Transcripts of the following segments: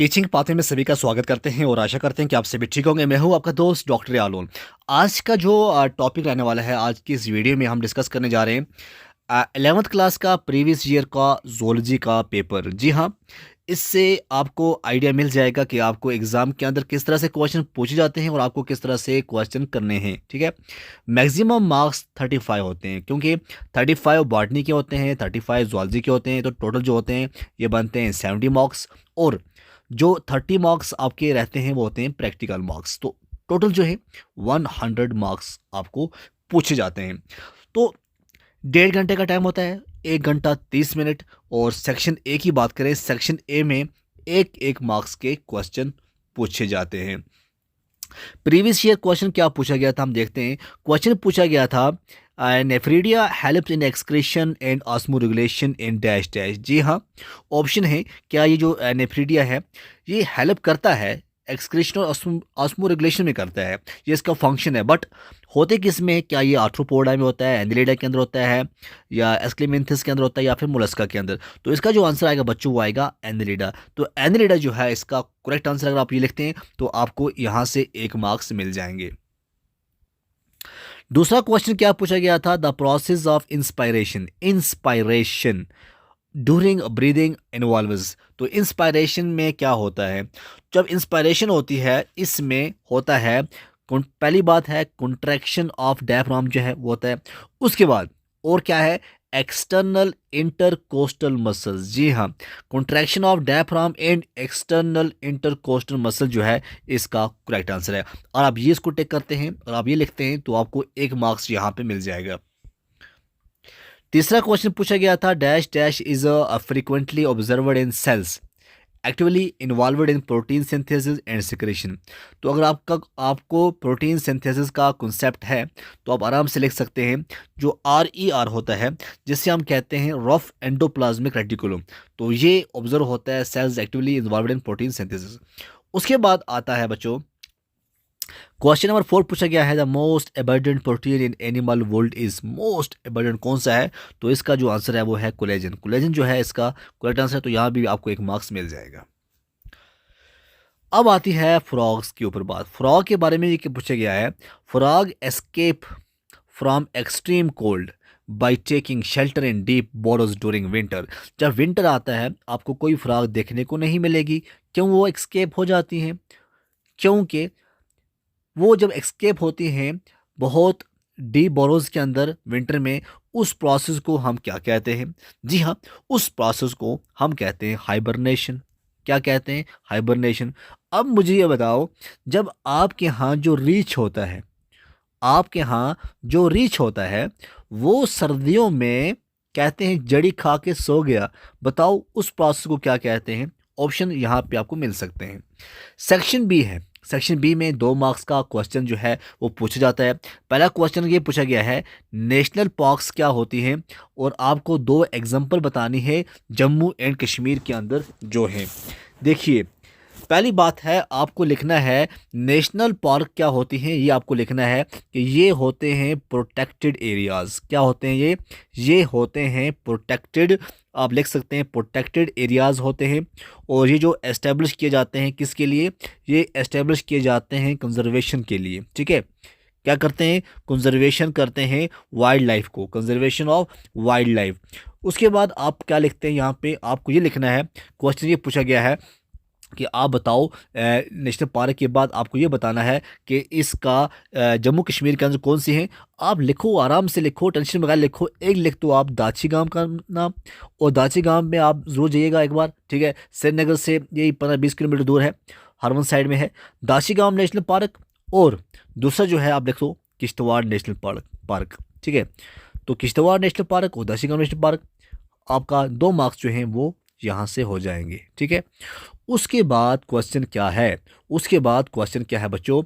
Teaching pathway में सभी का स्वागत करते हैं और आशा करते हैं कि आप सभी ठीक होंगे। मैं हूं आपका दोस्त डॉक्टर यालोन। आज का जो टॉपिक रहने वाला है, आज की इस वीडियो में हम डिस्कस करने जा रहे हैं 11th क्लास का प्रीवियस ईयर का ज़ूलॉजी का पेपर। जी हाँ, इससे आपको आइडिया मिल जाएगा कि आपको एग्ज़ाम के अंदर किस तरह से क्वेश्चन पूछे जाते हैं और आपको किस तरह से क्वेश्चन करने हैं। ठीक है, मैक्सिमम मार्क्स 35 होते हैं, क्योंकि 35 बॉटनी के होते हैं, 35 ज़ूलॉजी के होते हैं, तो टोटल जो होते हैं ये बनते हैं 70 मार्क्स। और जो 30 मार्क्स आपके रहते हैं वो होते हैं प्रैक्टिकल मार्क्स। तो टोटल जो है 100 मार्क्स आपको पूछे जाते हैं। तो 1.5 घंटे का टाइम होता है, 1 घंटा 30 मिनट। और सेक्शन ए की बात करें, सेक्शन ए में एक एक मार्क्स के क्वेश्चन पूछे जाते हैं। प्रीवियस ईयर क्वेश्चन क्या पूछा गया था हम देखते हैं। क्वेश्चन पूछा गया था nephridia helps in excretion and osmoregulation in dash dash. जी हाँ, ऑप्शन है क्या ये जो नेफ्रीडिया है ये हेल्प करता है एक्सक्रीशन और ऑस्मो रेगुलेशन में करता है, ये इसका फंक्शन है। बट होते किस में, क्या ये आर्थ्रोपोडा में होता है, एनिलिडा के अंदर होता है, या एस्क्लेमेंथिस के अंदर होता है, या फिर मोलस्का के अंदर? तो इसका जो आंसर आएगा बच्चों वो आएगा एनिलिडा। तो एनिलिडा जो है इसका करेक्ट आंसर अगर आप ये लिखते हैं तो आपको यहाँ से 1 मार्क्स मिल जाएंगे। दूसरा क्वेश्चन क्या पूछा गया था, the process of inspiration during breathing involves. तो इंस्पायरेशन में क्या होता है? जब इंस्पायरेशन होती है इसमें होता है पहली बात है कंट्रैक्शन ऑफ डायफ्राम जो है वो होता है। उसके बाद और क्या है, एक्सटर्नल इंटरकोस्टल मसल्स। जी हाँ, contraction of diaphragm and external intercostal muscle जो है इसका करेक्ट आंसर है। और आप ये इसको टेक करते हैं और आप ये लिखते हैं तो आपको 1 मार्क्स यहाँ पे मिल जाएगा। तीसरा क्वेश्चन पूछा गया था, dash dash is a frequently observed in cells actively involved in protein synthesis and secretion. तो अगर आपको प्रोटीन सिंथेसिस का कॉन्सेप्ट है तो आप आराम से लिख सकते हैं जो RER होता है, जिससे हम कहते हैं रफ एंडोप्लाज्मिक रेटिकुलम। तो ये ऑब्जर्व होता है cells actively involved in protein synthesis. उसके बाद आता है बच्चों क्वेश्चन नंबर 4 पूछा गया है, the most abundant protein in animal world is. Most abundant कौन सा है? तो इसका जो आंसर है वो है कोलेजन। कोलेजन जो है इसका करेक्ट आंसर है, तो यहाँ भी आपको 1 मार्क्स मिल जाएगा। अब आती है फ्रॉग्स के ऊपर बात। फ्रॉग के बारे में ये पूछा गया है, frog escape from extreme cold by taking shelter in deep borrows during winter. जब विंटर आता है आपको कोई फ्रॉग देखने को नहीं मिलेगी। क्यों वो एक्सकेप हो जाती हैं? क्योंकि वो जब एक्सकेप होती हैं बहुत डीप बोरोज के अंदर विंटर में, उस प्रोसेस को हम क्या कहते हैं? जी हाँ, उस प्रोसेस को हम कहते हैं हाइबरनेशन। क्या कहते हैं? हाइबरनेशन। अब मुझे ये बताओ, जब आपके यहाँ जो रीछ होता है, आपके यहाँ जो रीछ होता है वो सर्दियों में कहते हैं जड़ी खा के सो गया। बताओ उस प्रोसेस को क्या कहते हैं? ऑप्शन यहाँ पे आपको मिल सकते हैं। सेक्शन बी है, सेक्शन बी में 2 मार्क्स का क्वेश्चन जो है वो पूछा जाता है। पहला क्वेश्चन ये पूछा गया है, नेशनल पार्क्स क्या होती हैं, और आपको 2 एग्जांपल बतानी है जम्मू एंड कश्मीर के अंदर जो है। देखिए, पहली बात है आपको लिखना है नेशनल पार्क क्या होती हैं, ये आपको लिखना है कि ये होते हैं प्रोटेक्टेड एरियाज़। क्या होते हैं ये होते हैं प्रोटेक्टेड, आप लिख सकते हैं प्रोटेक्टेड एरियाज़ होते हैं। और ये जो एस्टेब्लिश किए जाते हैं किसके लिए? ये एस्टेब्लिश किए जाते हैं कंजर्वेशन के लिए। ठीक है, क्या करते हैं? कंजर्वेशन करते हैं वाइल्ड लाइफ को, कंजर्वेशन ऑफ वाइल्ड लाइफ। उसके बाद आप क्या लिखते हैं, यहाँ पे आपको ये लिखना है, क्वेश्चन ये पूछा गया है कि आप बताओ नेशनल पार्क के बाद आपको ये बताना है कि इसका जम्मू कश्मीर के अंदर कौन सी है। आप लिखो, आराम से लिखो, टेंशन बगैर लिखो। एक लिख दो आप दाची गांव का नाम, और दाची गांव में आप ज़रूर जाइएगा एक बार। ठीक है, श्रीनगर से यही 15-20 किलोमीटर दूर है, हरवन साइड में है दाची गांव नेशनल पार्क। और दूसरा जो है आप लिख दो किश्तवाड़ नेशनल पार्क। ठीक है, तो किश्तवाड़ नेशनल पार्क और दाची गांव नेशनल पार्क, आपका 2 मार्क्स जो हैं वो यहाँ से हो जाएंगे। ठीक है, उसके बाद क्वेश्चन क्या है? उसके बाद क्वेश्चन क्या है बच्चों?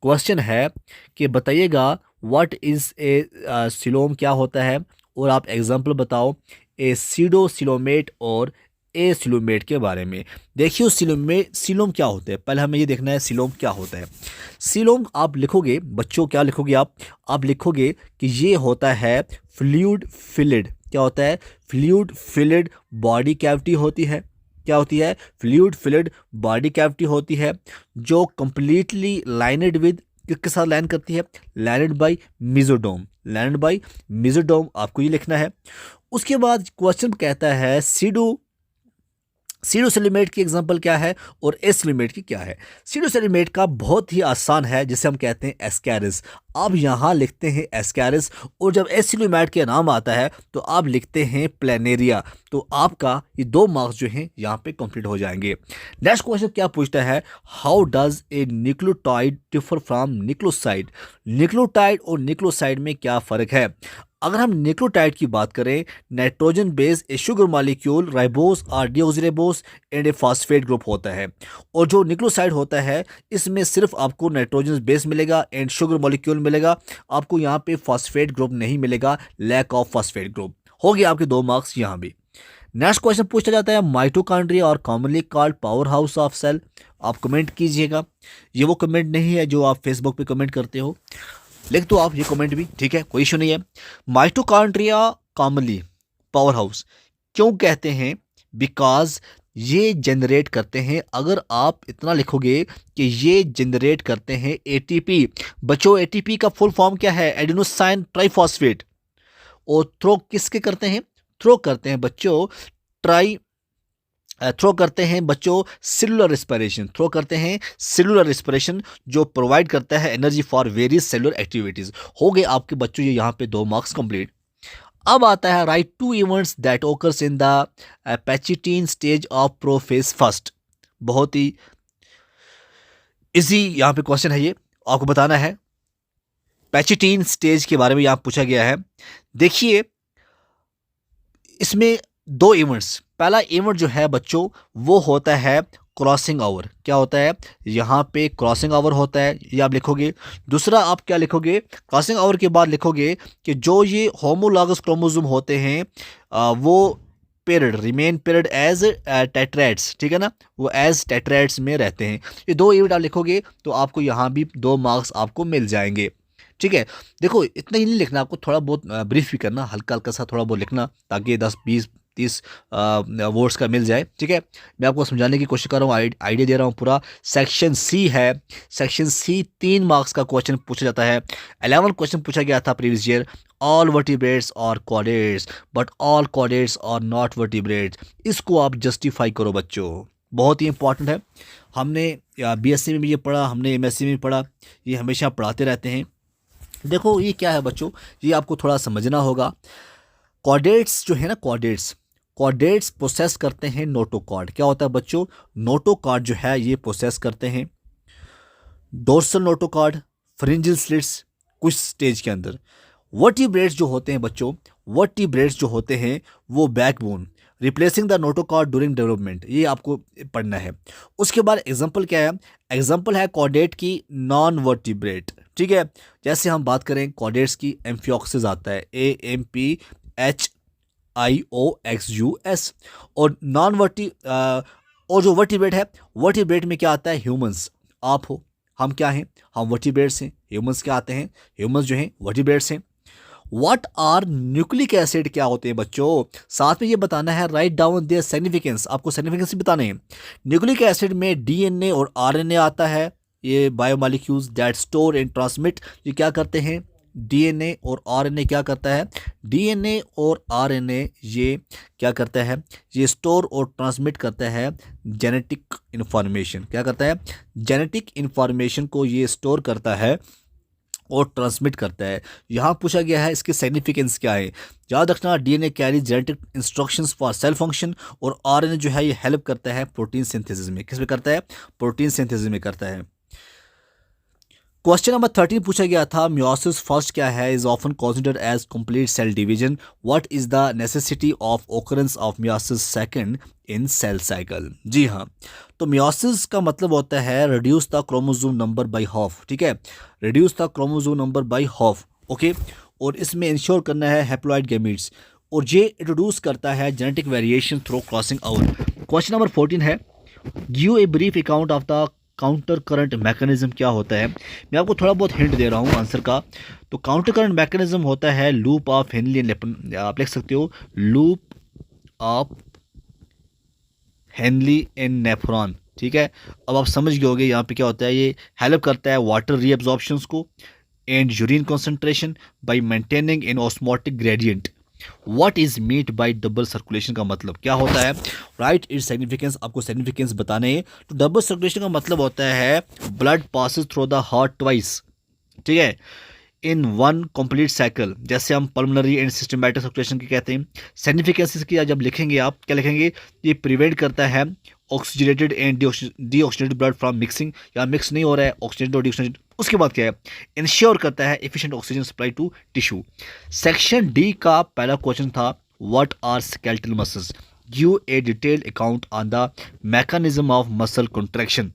क्वेश्चन है कि बताइएगा व्हाट इज़ ए सिलोम क्या होता है, और आप एग्जांपल बताओ ए सीडो सिलोमेट और ए सिलोमेट के बारे में। देखिए सिलोम क्या होता है, पहले हमें ये देखना है सिलोम क्या होता है। सिलोम आप लिखोगे बच्चों, क्या लिखोगे आप लिखोगे कि ये होता है फ्लूइड फिल्ड। क्या होता है? फ्लूइड फिल्ड बॉडी कैविटी होती है। क्या होती है? फ्लूइड फिल्ड बॉडी कैविटी होती है जो कंप्लीटली लाइनेड विद, किसके साथ लाइन करती है? लाइनेड बाय मेसोडोम, लाइनेड बाय मेसोडोम, आपको ये लिखना है। उसके बाद क्वेश्चन कहता है सीडोसेलिमेट की एग्जांपल क्या है और एसिलिमेट की क्या है? सीडोसेलिमेट का बहुत ही आसान है, जिसे हम कहते हैं एस्कैरिस। आप यहाँ लिखते हैं एस्कैरिस, और जब एसिलिमेट के नाम आता है तो आप लिखते हैं प्लेनेरिया। तो आपका ये 2 मार्क्स जो हैं यहाँ पे कंप्लीट हो जाएंगे। नेक्स्ट क्वेश्चन क्या पूछता है? How does a nucleotide differ from nucleoside? Nucleotide और न्यूक्लियोसाइड में क्या फ़र्क है? अगर हम न्यूक्लियोटाइड की बात करें, नाइट्रोजन बेस ए शुगर मॉलिक्यूल, राइबोस और deoxyribose and A phosphate group होता है। और जो न्यूक्लियोसाइड होता है इसमें सिर्फ आपको नाइट्रोजन बेस मिलेगा एंड शुगर मॉलिक्यूल मिलेगा, आपको यहाँ पे फॉस्फेट ग्रुप नहीं मिलेगा, लैक ऑफ फॉस्फेट ग्रुप। हो गया आपके 2 मार्क्स यहाँ भी। नेक्स्ट क्वेश्चन पूछा जाता है माइटोकॉन्ड्रिया और commonly called power house of cell. आप कमेंट कीजिएगा, ये वो कमेंट नहीं है जो आप फेसबुक पे कमेंट करते हो, लिख दो आप ये कमेंट भी, ठीक है, कोई इशू नहीं है। माइटोकॉन्ड्रिया कॉमनली पावर हाउस क्यों कहते हैं? बिकॉज ये जनरेट करते हैं, अगर आप इतना लिखोगे कि ये जनरेट करते हैं एटीपी। बच्चों एटीपी का फुल फॉर्म क्या है? Adenosine triphosphate. और थ्रो किसके करते हैं? थ्रो करते हैं बच्चों थ्रो करते हैं बच्चों सेलुलर रिस्पिरेशन, थ्रो करते हैं सेलुलर रिस्पिरेशन जो प्रोवाइड करता है energy for various cellular activities. हो गए आपके बच्चों ये यहाँ पे 2 मार्क्स कंप्लीट। अब आता है write 2 events that occurs in the pachytene stage of prophase first. बहुत ही इजी यहाँ पे क्वेश्चन है, ये आपको बताना है। पैचिटीन स्टेज के बारे में यहाँ पूछा गया है। देखिए इसमें 2 इवेंट्स, पहला इवेंट जो है बच्चों वो होता है क्रॉसिंग ओवर। क्या होता है? यहाँ पे क्रॉसिंग ओवर होता है, ये आप लिखोगे। दूसरा आप क्या लिखोगे? क्रॉसिंग ओवर के बाद लिखोगे कि जो ये होमोलॉगस क्रोमोसोम होते हैं वो पेरिड रिमेन पेरिड एज टेट्रैड्स, ठीक है ना, वो एज टेट्रैड्स में रहते हैं। ये 2 इवेंट आप लिखोगे तो आपको यहाँ भी 2 मार्क्स आपको मिल जाएंगे, ठीक है। देखो इतना ही नहीं लिखना, आपको थोड़ा बहुत ब्रीफ भी करना, हल्का हल्का सा थोड़ा बहुत लिखना, ताकि 10 20 30 वर्ड्स का मिल जाए, ठीक है। मैं आपको समझाने की कोशिश कर रहा हूँ, आइडिया दे रहा हूँ पूरा। सेक्शन सी है, सेक्शन सी 3 मार्क्स का क्वेश्चन पूछा जाता है। 11 क्वेश्चन पूछा गया था प्रीवियस ईयर। ऑल वर्टिब्रेट्स और कॉर्डेट्स बट ऑल कॉर्डेट्स और नॉट वर्टिब्रेट्स, इसको आप जस्टिफाई करो बच्चों, बहुत ही इंपॉर्टेंट है। हमने बीएससी में भी ये पढ़ा, हमने एमएससी में भी पढ़ा, ये हमेशा पढ़ाते रहते हैं। देखो ये क्या है बच्चों, ये आपको थोड़ा समझना होगा। कॉर्डेट्स जो है ना, कॉर्डेट्स प्रोसेस करते हैं नोटोकॉर्ड। क्या होता है बच्चों? नोटोकॉर्ड जो है ये प्रोसेस करते हैं डोर्सल नोटोकॉर्ड, फ्रिंजियल स्लिट्स कुछ स्टेज के अंदर। वर्टिब्रेट्स जो होते हैं बच्चों, वर्टिब्रेट्स जो होते हैं वो backbone replacing the notochord during development, ये आपको पढ़ना है। उसके बाद एग्जांपल क्या है? एग्जांपल है कॉर्डेट की नॉन वर्टिब्रेट, ठीक है। जैसे हम बात करें कॉर्डेट्स की, एम्फियोक्सिस आता है AMPHIOXUS। और नॉन वर्टी और जो वर्टिब्रेट है, वर्टिब्रेट में क्या आता है? ह्यूमंस, आप हो, हम क्या हैं? हम वर्टिब्रेट्स हैं। ह्यूमंस क्या आते हैं? ह्यूमंस जो हैं वर्टिब्रेट्स हैं। व्हाट आर न्यूक्लिक एसिड क्या होते हैं बच्चों? साथ में ये बताना है, राइट डाउन देयर सिग्निफिकेंस, आपको सिग्निफिकेंस भी बताने हैं। न्यूक्लिक एसिड में डीएनए और आरएनए आता है, ये biomolecules that store and transmit, ये क्या करते हैं? डीएनए और आरएनए क्या करता है? डीएनए और आरएनए ये क्या करता है? ये स्टोर और ट्रांसमिट करता है जेनेटिक इंफॉर्मेशन। क्या करता है? जेनेटिक इंफॉर्मेशन को ये स्टोर करता है और ट्रांसमिट करता है। यहाँ पूछा गया है इसके सिग्निफिकेंस क्या है। याद रखना, DNA carry genetic instructions for sale function, और आरएनए जो है ये हेल्प करता है प्रोटीन सिंथेसिस में। किस में करता है? प्रोटीन सिंथेसिस में करता है। क्वेश्चन नंबर 13 पूछा गया था, मियोसिस फर्स्ट क्या है? Is often considered as complete cell division. What is the necessity of occurrence of meiosis second in cell cycle? जी हाँ, तो मियोसिस का मतलब होता है reduce the chromosome number by half, ठीक है, reduce the chromosome number by half, okay. और इसमें इंश्योर करना है हैप्लॉइड गैमीट्स, और ये इंट्रोड्यूस करता है genetic variation through crossing over. Question number 14 है, give a brief account of the counter current mechanism क्या होता है? मैं आपको थोड़ा बहुत हिंट दे रहा हूँ आंसर का। तो काउंटर करंट मैकेनिज्म होता है loop of Henley and Lipton, आप लिख सकते हो loop of Henley and nephron, ठीक है। अब आप समझ गए होंगे यहाँ पे क्या होता है, ये हेल्प करता है वाटर रीअब्जॉर्प्शंस को and urine concentration by maintaining in osmotic gradient. What is meant by double circulation का मतलब क्या होता है, राइट, इट्स सिग्निफिकेंस, आपको सिग्निफिकेंस बताने हैं। तो डबल सर्कुलेशन का मतलब होता है blood passes through the heart twice, ठीक है, इन वन कंप्लीट साइकिल, जैसे हम पल्मोनरी एंड सिस्टमैटिक सर्कुलेशन की कहते हैं। सिग्निफिकेंस इसकी जब लिखेंगे आप क्या लिखेंगे, ये प्रिवेंट करता है oxygenated and deoxygenated blood from mixing, या मिक्स नहीं हो रहा है ऑक्सीजनेटेड और डीऑक्सीजनेटेड। उसके बाद क्या है, इंश्योर करता है efficient oxygen supply to tissue. Section D का पहला क्वेश्चन था what are skeletal muscles, give a detailed account on the mechanism of muscle contraction.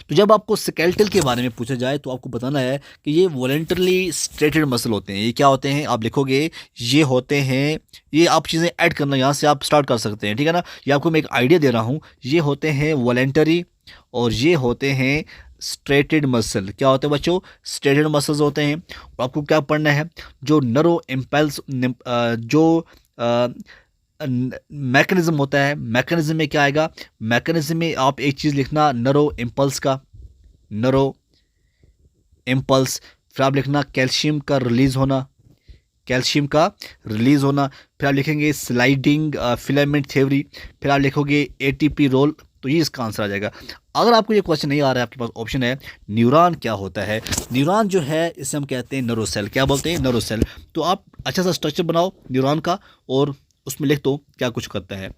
तो जब आपको स्केलेटल के बारे में पूछा जाए तो आपको बताना है कि ये वॉलेंटरली स्ट्रेटेड मसल होते हैं। ये क्या होते हैं आप लिखोगे, ये होते हैं, ये आप चीज़ें ऐड करना यहाँ से आप स्टार्ट कर सकते हैं, ठीक है ना। ये आपको मैं एक आइडिया दे रहा हूँ, ये होते हैं वॉलेंटरी और ये होते हैं स्ट्रेटेड मसल। क्या होते हैं बच्चों, स्ट्रेटेड मसल्स होते हैं। और आपको क्या पढ़ना है, जो नरो इम्पल्स, जो मैकेनिज्म होता है, मैकेनिज्म में क्या आएगा, मैकेनिज्म में आप एक चीज़ लिखना नरो इम्पल्स का, नरो इम्पल्स, फिर आप लिखना कैल्शियम का रिलीज होना, कैल्शियम का रिलीज होना, फिर आप लिखेंगे स्लाइडिंग फिलामेंट थ्योरी, फिर आप लिखोगे एटीपी रोल। तो ये इसका आंसर आ जाएगा। अगर आपको ये क्वेश्चन नहीं आ रहा है, आपके पास ऑप्शन है न्यूरॉन क्या होता है। न्यूरॉन जो है इसे हम कहते हैं नरोसेल, क्या बोलते हैं, नरोसेल। तो आप अच्छा सा स्ट्रक्चर बनाओ न्यूरॉन का और उसमें लिख दो क्या कुछ करता है।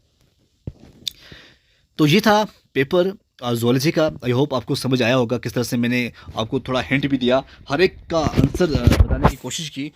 तो ये था पेपर जूलॉजी का। आई होप आपको समझ आया होगा किस तरह से मैंने आपको थोड़ा हिंट भी दिया, हर एक का आंसर बताने की कोशिश की।